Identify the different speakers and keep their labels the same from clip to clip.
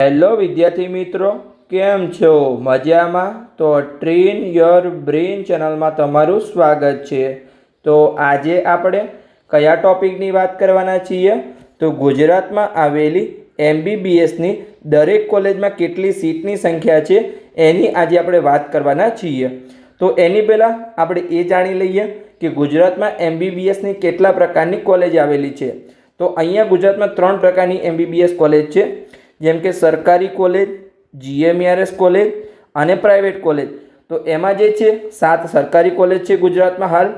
Speaker 1: Hello વિદ્યાર્થી મિત્રો, કેમ છો? મજામાં? તો ટ્રેન યોર બ્રેન ચેનલમાં તમારું સ્વાગત છે। તો આજે આપણે કયા ટોપિકની વાત કરવાના છીએ? તો ગુજરાતમાં આવેલી MBBSની દરેક કોલેજમાં કેટલી સીટની સંખ્યા છે એની આજે આપણે વાત કરવાના છીએ। તો એની પહેલાં આપણે એ જાણી લઈએ કે ગુજરાતમાં MBBSની કેટલા પ્રકારની કોલેજ આવેલી છે। તો અહીંયા ગુજરાતમાં 3 પ્રકારની MBBS કોલેજ છે, જેમ કે સરકારી કોલેજ, GMARS કોલેજ અને પ્રાઇવેટ કોલેજ। તો એમાં જે છે 7 સરકારી કોલેજ છે ગુજરાતમાં હાલ,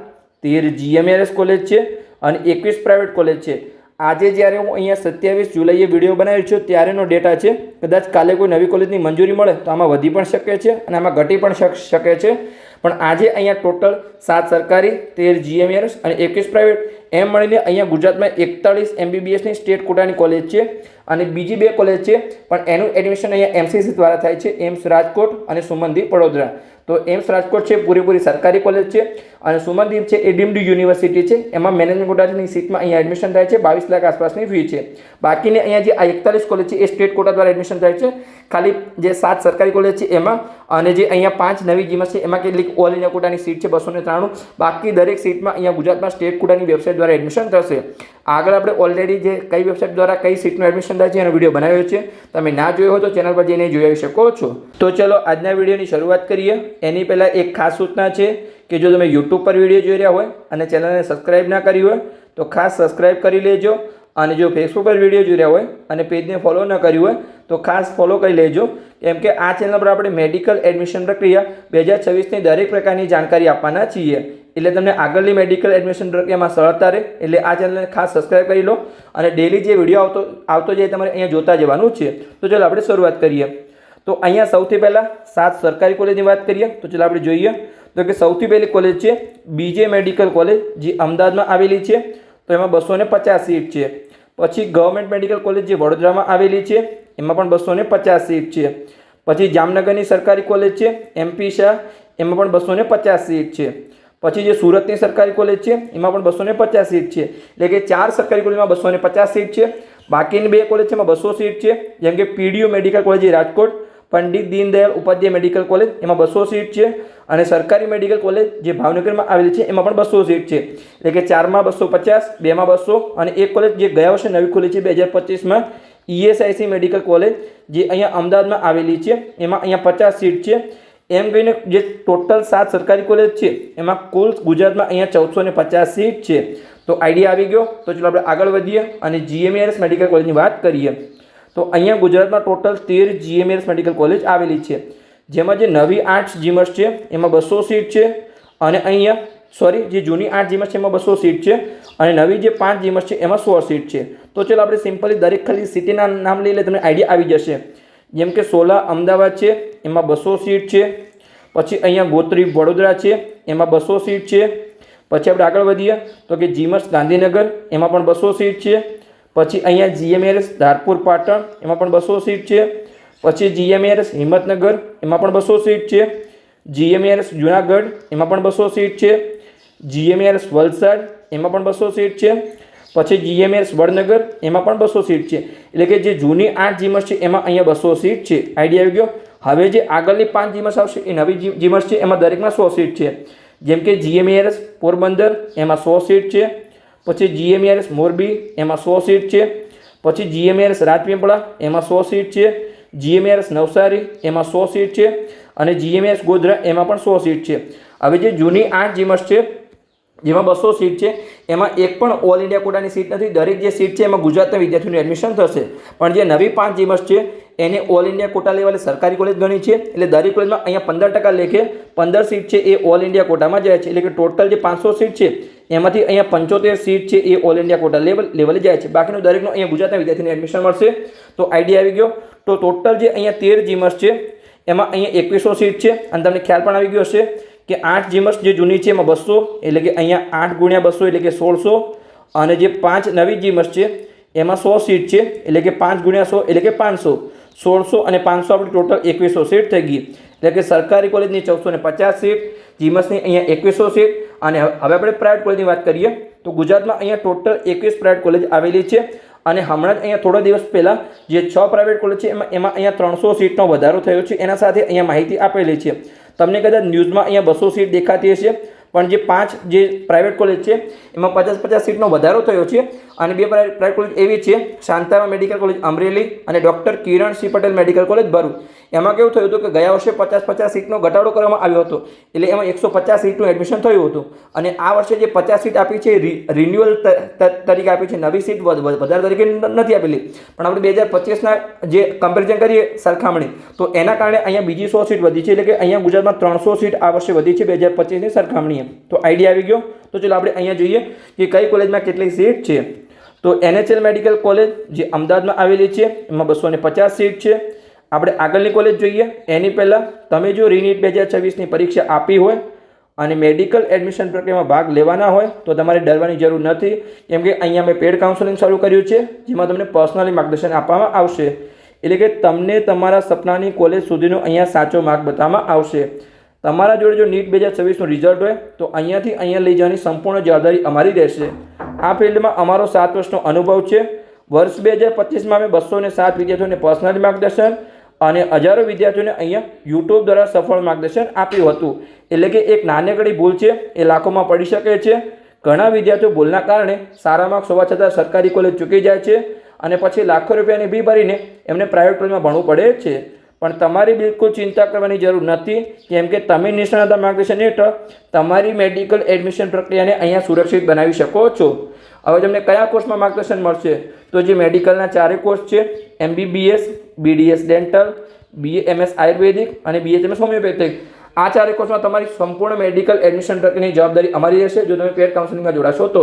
Speaker 1: 13 GMARS કોલેજ છે અને 21 પ્રાઇવેટ કોલેજ છે। આજે જ્યારે હું અહીંયા 27 જુલાઈએ વિડીયો બનાવ્યો છું ત્યારેનો ડેટા છે। કદાચ કાલે કોઈ નવી કોલેજની મંજૂરી મળે તો આમાં વધી પણ શકે છે અને આમાં ઘટી પણ શકે છે, પણ આજે અહીંયા ટોટલ 7 સરકારી, 13 GMARS અને 21 પ્રાઇવેટ એમ મળીને અહીંયા ગુજરાતમાં 41 MBBSની સ્ટેટ કોટાની કોલેજ છે અને બીજી 2 કોલેજ છે, પણ એનું એડમિશન અહીંયા MCC દ્વારા થાય છે, એમ્સ રાજકોટ અને સુમનદીપ વડોદરા। તો એમ્સ રાજકોટ છે પૂરેપૂરી સરકારી કોલેજ છે અને સુમનદીપ છે એ ડીમ્ડ યુનિવર્સિટી છે, એમાં મેનેજમેન્ટ કોટાની સીટમાં અહીંયા એડમિશન થાય છે, 22 લાખ આસપાસની ફી છે। બાકીને અહીંયા જે આ 41 કોલેજ છે એ સ્ટેટ કોટા દ્વારા એડમિશન થાય છે, ખાલી જે 7 સરકારી કોલેજ છે એમાં અને જે અહીંયા 5 નવી જીમસ છે એમાં કેટલીક ઓલ ઇન્ડિયા કોટાની સીટ છે 293, બાકી દરેક સીટમાં અહીંયા ગુજરાતમાં સ્ટેટ કોટાની વેબસાઇટ દ્વારા એડમિશન થશે। આગળ આપણે ઓલરેડી જે કઈ વેબસાઇટ દ્વારા કઈ સીટનું એડમિશન થાય છે એનો વિડીયો બનાવ્યો છે, તમે ના જોયો હોય તો ચેનલ પર જઈને જોઈ શકો છો। તો ચલો આજના વિડીયોની શરૂઆત કરીએ। એની પહેલાં એક ખાસ સૂચના છે કે જો તમે YouTube પર વિડીયો જોઈ રહ્યા હોય અને ચેનલને સબસ્ક્રાઇબ ના કરી હોય તો ખાસ સબસ્ક્રાઇબ કરી લેજો, અને જો ફેસબુક પર વિડીયો જોઈ રહ્યા હોય અને પેજને ફોલો ન કર્યું હોય તો ખાસ ફોલો કરી લેજો, કેમ કે આ ચેનલ પર આપણે મેડિકલ એડમિશન પ્રક્રિયા 2026ની દરેક પ્રકારની જાણકારી આપવાના છીએ, એટલે તમને આગળની મેડિકલ એડમિશન પ્રક્રિયામાં સરળતા રહે, એટલે આ ચેનલને ખાસ સબસ્ક્રાઇબ કરી લો અને ડેલી જે વિડીયો આવતો જાય તમારે અહીંયા જોતા જવાનું છે। તો ચાલો આપણે શરૂઆત કરીએ। તો અહીંયા સૌથી પહેલાં 7 સરકારી કોલેજની વાત કરીએ તો ચાલો આપણે જોઈએ તો કે સૌથી પહેલી કોલેજ છે BJ મેડિકલ કોલેજ, જે અમદાવાદમાં આવેલી છે, તો એમાં 250 સીટ છે। પછી ગવર્મેન્ટ મેડિકલ કોલેજ જે વડોદરામાં આવેલી છે એમાં પણ 250 સીટ છે। પછી જામનગરની સરકારી કોલેજ છે MP શાહ, એમાં પણ 250 સીટ છે। પછી જે સુરતની સરકારી કોલેજ છે એમાં પણ 250 સીટ છે, એટલે કે 4 સરકારી કોલેજમાં 250 સીટ છે, બાકીની 2 કોલેજ છે એમાં 200 સીટ છે, જેમ કે PDU medical college Rajkot, Pandit Deendayal Upadhyay medical college એમાં 200 સીટ છે, અને સરકારી મેડિકલ કોલેજ જે ભાવનગરમાં આવેલી છે એમાં પણ 200 સીટ છે, એટલે કે 4માં 250, 2માં 200, અને એક કોલેજ જે ગયા વર્ષે નવી ખુલી છે 2025માં ESIC મેડિકલ કોલેજ જે અહીંયા અમદાવાદમાં આવેલી છે એમાં અહીંયા 50 સીટ છે। એમ કહીને જે ટોટલ 7 સરકારી કોલેજ છે એમાં કુલ ગુજરાતમાં અહીંયા 1450 સીટ છે। તો આઈડિયા આવી ગયો। તો ચલો આપણે આગળ વધીએ અને GMARS મેડિકલ કોલેજની વાત કરીએ। તો અહીંયા ગુજરાતમાં ટોટલ 13 GMARS મેડિકલ કોલેજ આવેલી છે, જેમાં જે નવી 8 જીમસ છે એમાં 200 સીટ છે, અને અહીંયા જે જૂની 8 જીમસ છે એમાં 200 સીટ છે, અને નવી જે 5 જીમસ છે એમાં 100 સીટ છે। તો ચલો આપણે સિમ્પલી દરેક ખાલી સિટીના નામ લઈ લે તમને આઈડિયા આવી જશે, જેમ કે 16 અમદાવાદ છે એમાં 200 સીટ છે, પછી અહીંયા ગોત્રી વડોદરા છે એમાં 200 સીટ છે। પછી આપણે આગળ વધીએ તો કે જીમસ ગાંધીનગર એમાં પણ 200 સીટ છે। પછી અહીંયા GMARS ધારપુર પાટણ એમાં પણ 200 સીટ છે। પછી GMARS હિંમતનગર એમાં પણ 200 સીટ છે। GMARS જુનાગઢ એમાં પણ 200 સીટ છે। GMARS વલસાડ એમાં પણ 200 સીટ છે। પછી GMARS વડનગર એમાં પણ 200 સીટ છે, એટલે કે જે જૂની 8 જીમસ છે એમાં અહીંયા 200 સીટ છે। આઈડિયા આવી ગયો। હવે જે આગળની 5 જીમસ આવશે એ નવી જીમસ છે એમાં દરેકમાં 100 સીટ છે, જેમ કે GMARS પોરબંદર એમાં 100 સીટ છે। પછી GMARS મોરબી એમાં 100 સીટ છે। પછી GMARS રાજપીપળા એમાં 100 સીટ છે। GMARS નવસારી એમાં 100 સીટ છે, અને GMARS ગોધરા એમાં પણ 100 સીટ છે। હવે જે જૂની 8 જીમસ છે જેમાં 200 સીટ છે એમાં એક પણ ઓલ ઇન્ડિયા કોટાની સીટ નથી, દરેક જે સીટ છે એમાં ગુજરાતના વિદ્યાર્થીઓનું એડમિશન થશે, પણ જે નવી 5 જીમસ છે એને ઓલ ઇન્ડિયા કોટા લેવલે સરકારી કોલેજ ગણી છે, એટલે દરેક કોલેજમાં અહીંયા 15% લેખે 15 સીટ છે એ ઓલ ઇન્ડિયા કોટામાં જાય છે, એટલે કે ટોટલ જે 500 સીટ છે એમાંથી અહીંયા 75 સીટ છે એ ઓલ ઇન્ડિયા કોટા લેવલે જાય છે, બાકીનું દરેકનું અહીંયા ગુજરાતના વિદ્યાર્થીને એડમિશન મળશે। તો આઈડિયા આવી ગયો। તો ટોટલ જે અહીંયા 13 જીમસ છે એમાં અહીંયા 2100 સીટ છે, અને તમને ખ્યાલ પણ આવી ગયો હશે કે 8 જીમસ જે જૂની છે એમાં 200, એટલે કે અહીંયા 8 × 200 એટલે કે 1600, અને જે 5 નવી જીમસ છે એમાં 100 સીટ છે, એટલે કે 5 × 100 એટલે કે 500, 1600 અને 500 આપણી ટોટલ 2100 સીટ થઈ ગઈ, એટલે કે સરકારી કોલેજની 1450 સીટ, જીમસની અહીંયા 2100 સીટ। અને હવે આપણે પ્રાઇવેટ કોલેજની વાત કરીએ તો ગુજરાતમાં અહીંયા ટોટલ 21 પ્રાઇવેટ કોલેજ આવેલી છે, અને હમણાં જ અહીંયા થોડા દિવસ પહેલાં જે 6 પ્રાઇવેટ કોલેજ છે એમાં અહીંયા 300 સીટનો વધારો થયો છે. એના સાથે અહીંયા માહિતી આપેલી છે. તમને કદાચ ન્યૂઝમાં અહીંયા 200 સીટ દેખાતી હશે, પણ જે 5 જે પ્રાઇવેટ કોલેજ છે એમાં 50 સીટનો વધારો થયો છે. અને 2 પ્રાઇવેટ કોલેજ એવી છે, શાંતારામ મેડિકલ કોલેજ અમરેલી અને doctor Kiran C Patel medical college Bharuch. એમાં કેવું થયું હતું કે ગયા વર્ષે 50 સીટનો ઘટાડો કરવામાં આવ્યો હતો, એટલે એમાં 150 સીટનું એડમિશન થયું હતું. અને આ વર્ષે જે 50 સીટ આપી છે રિન્યુઅલ તરીકે આપી છે, નવી સીટ વધારે તરીકે નથી આપેલી. પણ આપણે 2025ના જે કમ્પેરિઝન કરીએ સરખામણી, તો એના કારણે અહીંયા બીજી 100 સીટ વધી છે, એટલે કે અહીંયા ગુજરાતમાં 300 સીટ આ વર્ષે વધી છે 2025ની સરખામણીએ. તો આઈડિયા આવી ગયો. તો ચલો આપણે અહીંયા જોઈએ કે કઈ કોલેજમાં કેટલી સીટ છે. તો NHL મેડિકલ કોલેજ જે અમદાવાદમાં આવેલી છે એમાં 250 સીટ છે. આપણે આગળની કોલેજ જોઈએ એની પહેલાં તમે જો રીનીટ 2026ની પરીક્ષા આપી હોય અને મેડિકલ એડમિશન પ્રક્રિયામાં ભાગ લેવાના હોય તો તમારે ડરવાની જરૂર નથી, કેમ કે અહીંયા મેં પેડ કાઉન્સેલિંગ શરૂ કર્યું છે, જેમાં તમને પર્સનલી માર્ગદર્શન આપવામાં આવશે. એટલે કે તમને તમારા સપનાની કોલેજ સુધીનો અહીંયા સાચો માર્ગ બતાવવામાં આવશે. તમારા જોડે જો નીટ 2026નું રિઝલ્ટ હોય તો અહીંયાથી અહીંયા લઈ જવાની સંપૂર્ણ જવાબદારી અમારી રહેશે. આ ફિલ્ડમાં અમારો 7 વર્ષનો અનુભવ છે. વર્ષ 2025માં અમે 207 વિદ્યાર્થીઓને પર્સનલી માર્ગદર્શન અને હજારો વિદ્યાર્થીઓને અહીંયા યુટ્યુબ દ્વારા સફળ માર્ગદર્શન આપ્યું હતું. એટલે કે એક નાનકડી ભૂલ છે એ લાખોમાં પડી શકે છે. ઘણા વિદ્યાર્થીઓ ભૂલના કારણે સારા માર્ક્સ હોવા છતાં સરકારી કોલેજ ચૂકી જાય છે અને પછી લાખો રૂપિયાની ફી ભરીને એમને પ્રાઇવેટ કોલેજમાં ભણવું પડે છે. પણ તમારી બિલકુલ ચિંતા કરવાની જરૂર નથી, કેમ કે તમે નિષ્ણાત માર્ગદર્શન હેઠળ તમારી મેડિકલ એડમિશન પ્રક્રિયાને અહીંયા સુરક્ષિત બનાવી શકો છો. હવે તમને કયા કોર્સમાં માર્ગદર્શન મળશે? તો જે મેડિકલના 4 કોર્સ છે, MBBS, BDS ડેન્ટલ, BAMS આયુર્વેદિક અને BHMS હોમિયોપેથિક. આ 4 કોર્સમાં તમારી સંપૂર્ણ મેડિકલ એડમિશન પ્રક્રિયાની જવાબદારી અમારી રહેશે જો તમે પેડ કાઉન્સેલિંગમાં જોડાશો તો.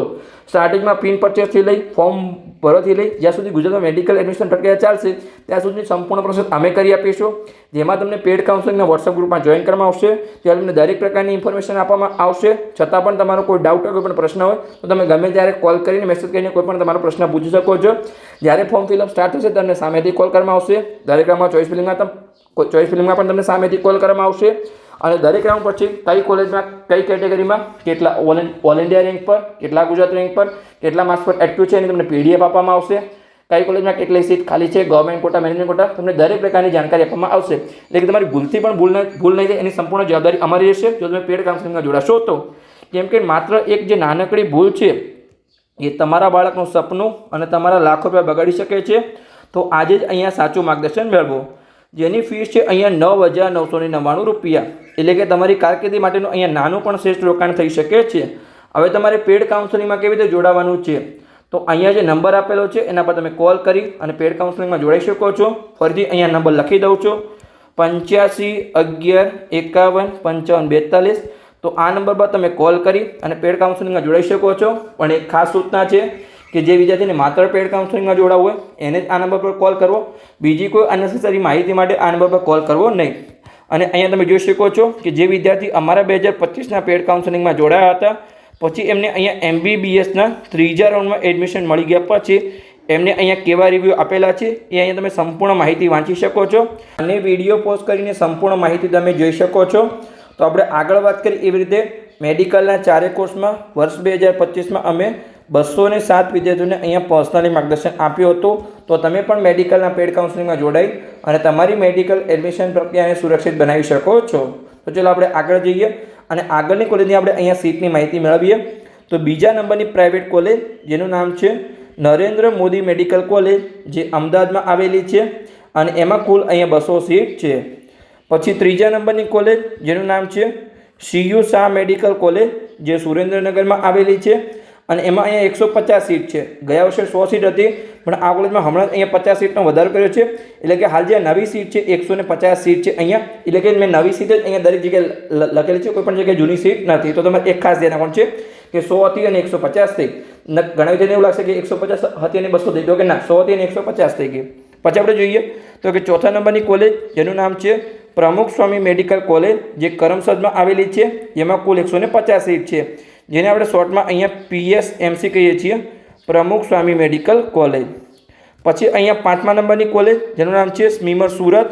Speaker 1: સ્ટાર્ટિંગમાં પિન પરચેસથી લઈ ફોર્મ ભરવાથી લઈ જ્યાં સુધી ગુજરાતમાં મેડિકલ એડમિશન પ્રક્રિયા ચાલશે ત્યાં સુધીની સંપૂર્ણ પ્રોસેસ અમે કરી આપીશું, જેમાં તમને પેડ કાઉન્સેલિંગના વોટ્સઅપ ગ્રુપમાં જોઈન કરવામાં આવશે. ત્યાં તમને દરેક પ્રકારની ઇન્ફોર્મેશન આપવામાં આવશે. છતાં પણ તમારો કોઈ ડાઉટ હોય, કોઈ પણ પ્રશ્ન હોય તો તમે ગમે ત્યારે કોલ કરીને મેસેજ કરીને કોઈ પણ તમારો પ્રશ્ન પૂછી શકો છો. જ્યારે ફોર્મ ફિલઅપ સ્ટાર્ટ થશે તમને સામેથી કોલ કરવામાં આવશે. દરેક રાઉન્ડમાં ચોઇસ ફિલિંગમાં પણ તમને સામેથી કોલ કરવામાં આવશે. અને દરેક રાઉન્ડ પછી કઈ કોલેજમાં કઈ કેટેગરીમાં કેટલા ઓલ ઇન્ડિયા રેન્ક પર, કેટલા ગુજરાત રેન્ક પર, કેટલા માર્ક્સ પર એક્ટિવ છે એની તમને PDF આપવામાં આવશે. કઈ કોલેજમાં કેટલી સીટ ખાલી છે, ગવર્મેન્ટ કોટા, મેનેજમેન્ટ કોટા, તમને દરેક પ્રકારની જાણકારી આપવામાં આવશે. એટલે કે તમારી ભૂલથી પણ ભૂલ નહીં થાય એની સંપૂર્ણ જવાબદારી અમારી રહેશે જો તમે પેડ કાઉન્સેલિંગમાં જોડાશો તો. કેમ કે માત્ર એક જે નાનકડી ભૂલ છે એ તમારા બાળકનું સપનું અને તમારા લાખો રૂપિયા બગાડી શકે છે. તો આજે જ અહીંયા સાચું માર્ગદર્શન મેળવો, જેની ફીસ છે અહીંયા 9,999 રૂપિયા. એટલે કે તમારી કારકિર્દી માટેનું અહીંયા નાનું પણ શ્રેષ્ઠ રોકાણ થઈ શકે છે. હવે તમારે પેડ કાઉન્સેલિંગમાં કેવી રીતે જોડાવાનું છે? તો અહીંયા જે નંબર આપેલો છે એના પર તમે કોલ કરી અને પેડ કાઉન્સેલિંગમાં જોડાઈ શકો છો. ફરીથી અહીંયા નંબર લખી દઉં છું, 85 11 51 55 42. તો આ નંબર પર તમે કોલ કરી અને પેડ કાઉન્સેલિંગમાં જોડાઈ શકો છો. પણ એક ખાસ સૂચના છે કે જે વિદ્યાર્થીને માત્ર પેડ કાઉન્સેલિંગમાં જોડાવવું હોય એને જ આ નંબર પર કોલ કરવો. બીજી કોઈ અનનેસેસરી માહિતી માટે આ નંબર પર કોલ કરવો નહીં. અને અહીંયા તમે જોઈ શકો છો કે જે વિદ્યાર્થી અમારા 2025ના પેડ કાઉન્સેલિંગમાં જોડાયા હતા પછી એમને અહીંયા MBBSના 3જા રાઉન્ડમાં એડમિશન મળી ગયા પછી એમને અહીંયા કેવા રિવ્યૂ આપેલા છે એ અહીંયા તમે સંપૂર્ણ માહિતી વાંચી શકો છો અને વિડીયો પોસ્ટ કરીને સંપૂર્ણ માહિતી તમે જોઈ શકો છો. તો આપણે આગળ વાત કરી એવી રીતે મેડિકલના 4 કોર્સમાં વર્ષ 2025માં અમે 207 વિદ્યાર્થીઓને અહીંયા પર્સનલી માર્ગદર્શન આપ્યું હતું. તો તમે પણ મેડિકલના પેડ કાઉન્સેલિંગમાં જોડાઈ અને તમારી મેડિકલ એડમિશન પ્રક્રિયાને સુરક્ષિત બનાવી શકો છો. તો ચલો આપણે આગળ જઈએ અને આગળની કોલેજની આપણે અહીંયા સીટની માહિતી મેળવીએ. તો બીજા નંબરની પ્રાઇવેટ કોલેજ જેનું નામ છે નરેન્દ્ર મોદી મેડિકલ કોલેજ જે અમદાવાદમાં આવેલી છે અને એમાં કુલ અહીંયા 200 સીટ છે. પછી ત્રીજા નંબરની કોલેજ જેનું નામ છે CU શાહ મેડિકલ કોલેજ જે સુરેન્દ્રનગરમાં આવેલી છે અને એમાં અહીંયા 150 સીટ છે. ગયા વર્ષે 100 સીટ હતી પણ આ કોલેજમાં હમણાં અહીંયા 50 સીટનો વધારો કર્યો છે. એટલે કે હાલ જે નવી સીટ છે 150 સીટ છે અહીંયા. એટલે કે મેં નવી સીટ જ અહીંયા દરેક જગ્યાએ લખેલી છે, કોઈ પણ જગ્યાએ જૂની સીટ નથી. તો તમારે એક ખાસ ધ્યાન રાખવાનું છે કે 100 હતી અને 150 થઈ. ઘણા વિદ્યાર્થીને એવું લાગશે કે 150 હતી અને 200 થઈ, તો કે ના, 100 હતી અને 150 થઈ ગઈ. પછી આપણે જોઈએ તો કે ચોથા નંબરની કોલેજ જેનું નામ છે પ્રમુખ સ્વામી મેડિકલ કોલેજ જે કરમસદમાં આવેલી છે. જેમાં કુલ 150 સીટ છે, જેને આપણે શોર્ટમાં અહીંયા PSMC કહીએ છીએ, પ્રમુખ સ્વામી મેડિકલ કોલેજ. પછી અહીંયા 5મા નંબરની કોલેજ જેનું નામ છે સ્મીમર સુરત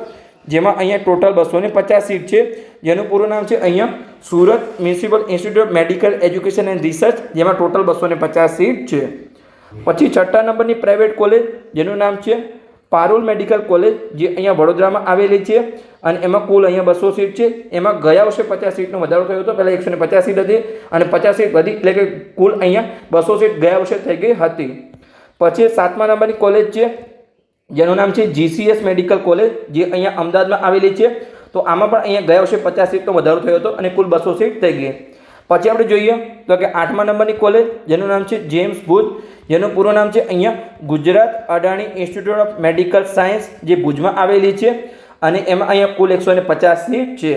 Speaker 1: જેમાં અહીંયા ટોટલ 250 સીટ છે, જેનું પૂરું નામ છે અહીંયા Surat municipal institute of medical education and research જેમાં ટોટલ 250 સીટ છે. પછી છઠ્ઠા નંબરની પ્રાઇવેટ કોલેજ જેનું નામ છે પારુલ મેડિકલ કોલેજ, જે અહીંયા વડોદરામાં આવેલી છે અને એમાં કુલ અહીંયા 200 સીટ છે. એમાં ગયા વર્ષે 50 સીટનો વધારો થયો હતો. પહેલાં 150 સીટ હતી અને 50 સીટ વધી, એટલે કે કુલ અહીંયા 200 સીટ ગયા વર્ષે થઈ ગઈ હતી. પછી 7મા નંબરની કોલેજ છે જેનું નામ છે GCS મેડિકલ કોલેજ, જે અહીંયા અમદાવાદમાં આવેલી છે. તો આમાં પણ અહીંયા ગયા વર્ષે 50 સીટનો વધારો થયો હતો અને કુલ 200 સીટ થઈ ગઈ. પછી આપણે જોઈએ તો કે 8મા નંબરની કોલેજ જેનું નામ છે જેમ્સ ભુજ, જેનું પૂરું નામ છે અહીંયા Gujarat Adani institute of medical science, જે ભુજમાં આવેલી છે અને એમાં અહીંયા કુલ 150 સીટ છે.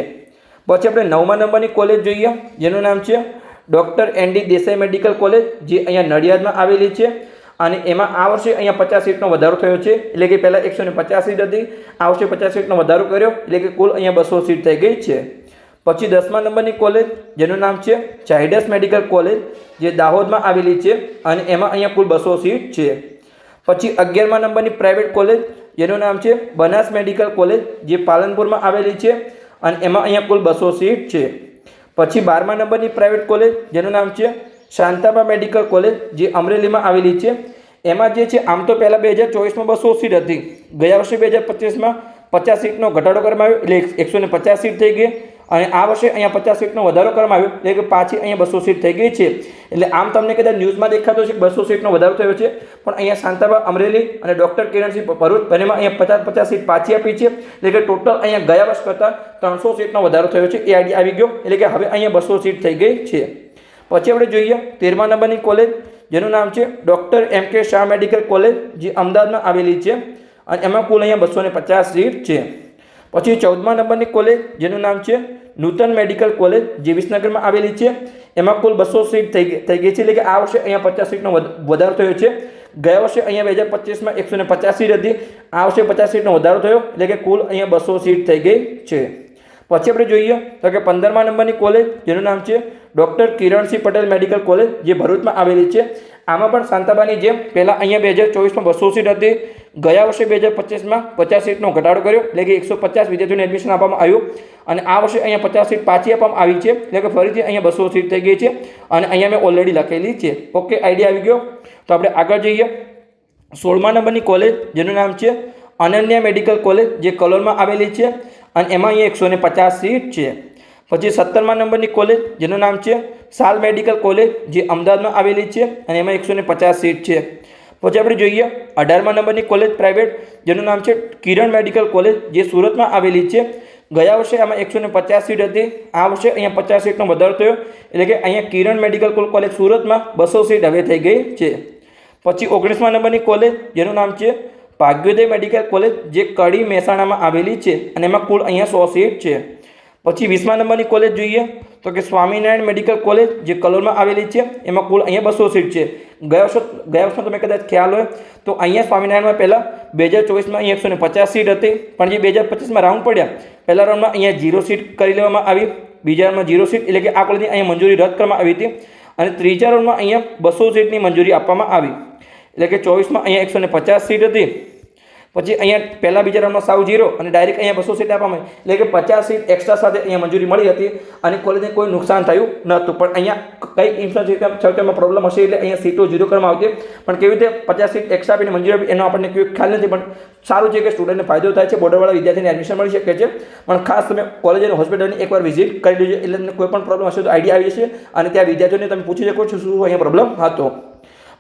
Speaker 1: પછી આપણે 9મા નંબરની કોલેજ જોઈએ જેનું નામ છે doctor ND Desai medical college, જે અહીંયા નડિયાદમાં આવેલી છે અને એમાં આ વર્ષે અહીંયા 50 સીટનો વધારો થયો છે. એટલે કે પહેલાં 150 સીટ હતી, આ વર્ષે 50 સીટનો વધારો કર્યો, એટલે કે કુલ અહીંયા 200 સીટ થઈ ગઈ છે. પછી 10મા નંબરની કોલેજ જેનું નામ છે ઝાયડસ મેડિકલ કોલેજ, જે દાહોદમાં આવેલી છે અને એમાં અહીંયા કુલ 200 સીટ છે. પછી 11મા નંબરની પ્રાઇવેટ કોલેજ જેનું નામ છે બનાસ મેડિકલ કોલેજ, જે પાલનપુરમાં આવેલી છે અને એમાં અહીંયા કુલ 200 સીટ છે. પછી 12મા નંબરની પ્રાઇવેટ કોલેજ જેનું નામ છે શાંતાબા મેડિકલ કોલેજ, જે અમરેલીમાં આવેલી છે. એમાં જે છે આમ તો પહેલાં 2024માં 200 સીટ હતી, ગયા વર્ષે 2025માં 50 સીટનો ઘટાડો કરવામાં આવ્યો, એટલે 150 સીટ થઈ ગઈ અને આ વર્ષે અહીંયા 50 સીટનો વધારો કરવામાં આવ્યો, એટલે કે પાછી અહીંયા 200 સીટ થઈ ગઈ છે. એટલે આમ તમને કદાચ ન્યૂઝમાં દેખાતો છે કે 200 સીટનો વધારો થયો છે, પણ અહીંયા શાંતાબા અમરેલી અને ડૉક્ટર કિરણસિંહ ભરૂચ બંનેમાં અહીંયા 50 સીટ પાછી આપી છે. એટલે કે ટોટલ અહીંયા ગયા વર્ષ કરતાં 300 સીટનો વધારો થયો છે, એ આઈડિયા આવી ગયો. એટલે કે હવે અહીંયા 200 સીટ થઈ ગઈ છે. પછી આપણે જોઈએ 13મા નંબરની કોલેજ જેનું નામ છે doctor MK Shah medical college, જે અમદાવાદમાં આવેલી છે અને એમાં કુલ અહીંયા 250 સીટ છે. પછી 14મા નંબરની કોલેજ જેનું નામ છે નૂતન મેડિકલ કોલેજ, જે વિસનગરમાં આવેલી છે. એમાં કુલ 200 સીટ થઈ ગઈ છે, એટલે કે આ વર્ષે અહીંયા 50 સીટનો વધારો થયો છે. ગયા વર્ષે અહીંયા 2025માં 150 સીટ હતી, આ વર્ષે 50 સીટનો વધારો થયો, એટલે કે કુલ અહીંયા 200 સીટ થઈ ગઈ છે. પછી આપણે જોઈએ તો કે 15મા નંબરની કોલેજ જેનું નામ છે doctor Kiransinh Patel medical college, જે ભરૂચમાં આવેલી છે. આમાં પણ શાંતાબાની જેમ પહેલાં અહીંયા 2024માં 200 સીટ હતી, ગયા વર્ષે 2025માં 50 સીટનો ઘટાડો કર્યો, એટલે કે 150 વિદ્યાર્થીઓને એડમિશન આપવામાં આવ્યું અને આ વર્ષે અહીંયા 50 સીટ પાછી આપવામાં આવી છે, એટલે કે ફરીથી અહીંયા 200 સીટ થઈ ગઈ છે અને અહીંયા મેં ઓલરેડી લખેલી છે. ઓકે, આઈડિયા આવી ગયો. તો આપણે આગળ જઈએ 16મા નંબરની કોલેજ જેનું નામ છે અનન્યા મેડિકલ કોલેજ, જે કલોલમાં આવેલી છે અને એમાં અહીંયા 150 સીટ છે. પછી 17મા નંબરની કોલેજ જેનું નામ છે સાલ મેડિકલ કોલેજ, જે અમદાવાદમાં આવેલી છે અને એમાં 150 સીટ છે. પછી આપણે જોઈએ 18મા નંબરની કોલેજ પ્રાઇવેટ જેનું નામ છે કિરણ મેડિકલ કોલેજ, જે સુરતમાં આવેલી છે. ગયા વર્ષે આમાં 150 સીટ હતી, આ વર્ષે અહીંયા 50 સીટનો વધારો થયો, એટલે કે અહીંયા કિરણ મેડિકલ કોલેજ સુરતમાં 200 સીટ હવે થઈ ગઈ છે. પછી 19મા નંબરની કોલેજ જેનું નામ છે ભાગ્યોદય મેડિકલ કોલેજ, જે કડી મહેસાણામાં આવેલી છે અને એમાં કુલ અહીંયા 100 સીટ છે. પછી 20મા નંબરની કોલેજ જોઈએ તો કે સ્વામિનારાયણ મેડિકલ કોલેજ, જે કલોલમાં આવેલી છે. એમાં કુલ અહીંયા 200 સીટ છે. ગયા વર્ષમાં તમે કદાચ ખ્યાલ હોય તો અહીંયા સ્વામિનારાયણમાં પહેલાં 2024માં અહીંયા 150 સીટ હતી, પણ જે 2025માં રાઉન્ડ પડ્યા, પહેલા રાઉન્ડમાં અહીંયા 0 સીટ કરી લેવામાં આવી, બીજા રાઉન્ડમાં 0 સીટ, એટલે કે આ કોલેજની અહીંયા મંજૂરી રદ કરવામાં આવી હતી અને ત્રીજા રાઉન્ડમાં અહીંયા 200 સીટની મંજૂરી આપવામાં આવી, એટલે કે 24માં અહીંયા 150 સીટ હતી. પછી અહીંયા પહેલાં બીજા રાઉન્ડમાં સાવ 0 અને ડાયરેક્ટ અહીંયા 200 સીટ આપવામાં આવી, એટલે કે 50 સીટ એક્સ્ટ્રા સાથે અહીંયા મંજૂરી મળી હતી અને કોલેજને કોઈ નુકસાન થયું નહોતું. પણ અહીંયા કંઈક ઇન્ફ્રાસ્ટ્રક્ચરમાં પ્રોબ્લેમ હશે, એટલે અહીંયા સીટો 0 કરવામાં આવતી. પણ કેવી રીતે 50 સીટ એક્સ્ટ્રા આપીને મંજૂરી આપી એનો આપણને કોઈ ખ્યાલ નથી, પણ સારું છે કે સ્ટુડન્ટને ફાયદો થાય છે, બોર્ડરવાળા વિદ્યાર્થીને એડમિશન મળી શકે છે. પણ ખાસ તમે કોલેજ અને હોસ્પિટલની એકવાર વિઝિટ કરી લેજો, એટલે તમને કોઈ પણ પ્રોબ્લેમ હશે તો આઈડિયા આવી જશે અને ત્યાં વિદ્યાર્થીઓને તમે પૂછી શકો છો શું અહીંયા પ્રોબ્લેમ હતો.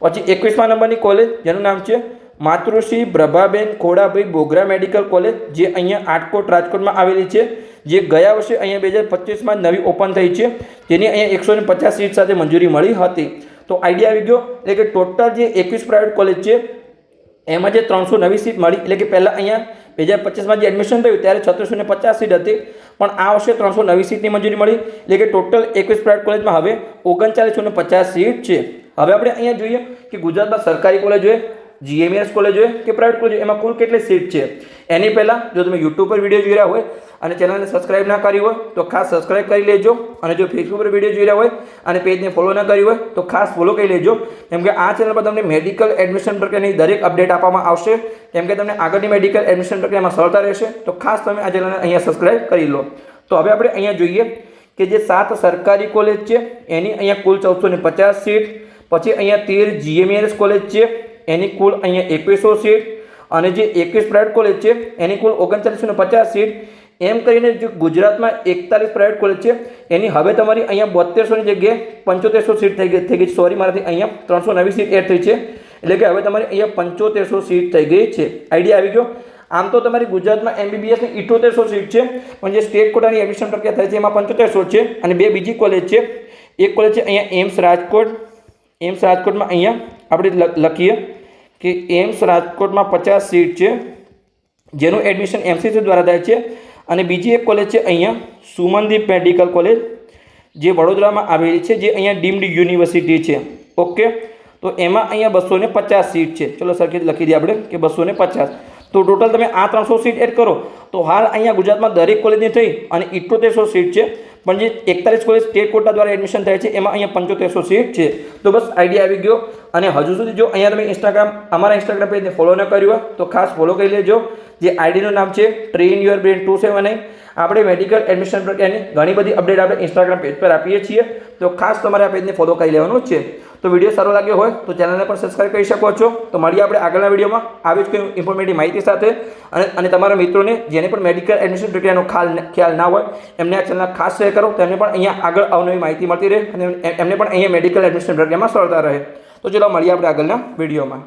Speaker 1: પછી 21મા નંબરની કોલેજ જેનું નામ છે માતૃશ્રી પ્રભાબેન ખોડાભાઈ બોગરા મેડિકલ કોલેજ, જે અહીંયા આટકોટ રાજકોટમાં આવેલી છે, જે ગયા વર્ષે અહીંયા 2025માં નવી ઓપન થઈ છે, જેની અહીંયા 150 સીટ સાથે મંજૂરી મળી હતી. તો આઈડિયા આવી ગયો, એટલે કે ટોટલ જે 21 પ્રાઇવેટ કોલેજ છે એમાં જે 390 સીટ મળી, એટલે કે પહેલાં અહીંયા 2025માં જે એડમિશન થયું ત્યારે 3650 સીટ હતી, પણ આ વર્ષે 390 સીટની મંજૂરી મળી, એટલે કે ટોટલ 21 પ્રાઇવેટ કોલેજમાં હવે 3950 સીટ છે. હવે આપણે અહીંયા જોઈએ કે ગુજરાતમાં સરકારી કોલેજ હોય, GMS કોલેજ હોય કે પ્રાઇવેટ કોલેજ, એમાં કુલ કેટલી સીટ છે. એની પહેલાં જો તમે યુટ્યુબ પર વિડીયો જોઈ રહ્યા હોય અને ચેનલને સબસ્ક્રાઇબ ના કરી હોય તો ખાસ સબસ્ક્રાઇબ કરી લેજો, અને જો ફેસબુક પર વિડીયો જોઈ રહ્યા હોય અને પેજને ફોલો ના કરી હોય તો ખાસ ફોલો કરી લેજો, કેમ કે આ ચેનલ પર તમને મેડિકલ એડમિશન પ્રક્રિયાની દરેક અપડેટ આપવામાં આવશે, કેમ કે તમને આગળની મેડિકલ એડમિશન પ્રક્રિયામાં સરળતા રહેશે. તો ખાસ તમે આ ચેનલને અહીંયા સબસ્ક્રાઇબ કરી લો. તો હવે આપણે અહીંયા જોઈએ કે જે 7 સરકારી કોલેજ છે એની અહીંયા કુલ 1450 સીટ. પછી અહીંયા 13 GMERS કોલેજ છે, એની કુલ અહીંયા 2100 સીટ, અને જે 21 પ્રાઇવેટ કોલેજ છે એની કુલ 3950 સીટ. એમ કરીને જે ગુજરાતમાં 41 પ્રાઇવેટ કોલેજ છે એની હવે તમારી અહીંયા 7200ની જગ્યાએ 7500 સીટ થઈ ગઈ. સોરી, મારાથી અહીંયા 390 સીટ એડ થઈ છે, એટલે કે હવે તમારી અહીંયા 7500 સીટ થઈ ગઈ છે. આઈડિયા આવી ગયો. આમ તો તમારી ગુજરાતમાં MBBS ની 7800 સીટ છે, પણ જે સ્ટેટ કોટાની એડમિશન પ્રક્રિયા થાય છે એમાં 7500 છે. અને બે બીજી કોલેજ છે, એક કોલેજ છે અહીંયા એમ્સ રાજકોટ. એમ્સ રાજકોટમાં અહીંયા આપણે લખીએ કે એમ્સ રાજકોટમાં 50 સીટ છે, જેનું એડમિશન MCC દ્વારા થાય છે. અને બીજી એક કોલેજ છે અહીંયા સુમનદીપ મેડિકલ કોલેજ, જે વડોદરામાં આવેલી છે, જે અહીંયા ડીમ્ડ યુનિવર્સિટી છે. ઓકે, તો એમાં અહીંયા 250 સીટ છે. ચલો સરખી લખી દઈએ આપણે કે 250. તો ટોટલ તમે આ 300 સીટ એડ કરો તો હાલ અહીંયા ગુજરાતમાં દરેક કોલેજની થઈ અને 7800 સીટ છે, પણ જે 41 કોલેજ સ્ટેટ કોટા દ્વારા એડમિશન થાય છે એમાં અહીંયા 7500 સીટ છે. તો બસ આઈડિયા આવી ગયો. અને હજુ સુધી જો અહીંયા તમે અમારા ઇન્સ્ટાગ્રામ પેજને ફોલો ન કર્યું હોય તો ખાસ ફોલો કરી લેજો. જે આઈડીનું નામ છે ટ્રેન યોર બ્રેન 279. આપણે મેડિકલ એડમિશન પ્રક્રિયાની ઘણી બધી અપડેટ આપણે ઇન્સ્ટાગ્રામ પેજ પર આપીએ છીએ, તો ખાસ તમારે આ પેજને ફોલો કરી લેવાનું છે. તો વિડીયો સારો લાગ્યો હોય તો ચેનલને પણ સબસ્ક્રાઈબ કરી શકો છો. તો મળીએ આપણે આગળના વિડીયોમાં આવી જ કોઈ ઇન્ફોર્મેટિવ માહિતી સાથે. અને તમારા મિત્રોને જેને પણ મેડિકલ એડમિશન પ્રક્રિયાનો ખ્યાલ ના હોય એમને આ ચેનલ ખાસ શેર કરો, તેમને પણ અહીંયા આગળ અવનવી માહિતી મળતી રહે અને એમને પણ અહીંયા મેડિકલ એડમિશન પ્રક્રિયામાં સરળતા રહે. તો ચલો મળીએ આપણે આગળના વિડીયોમાં.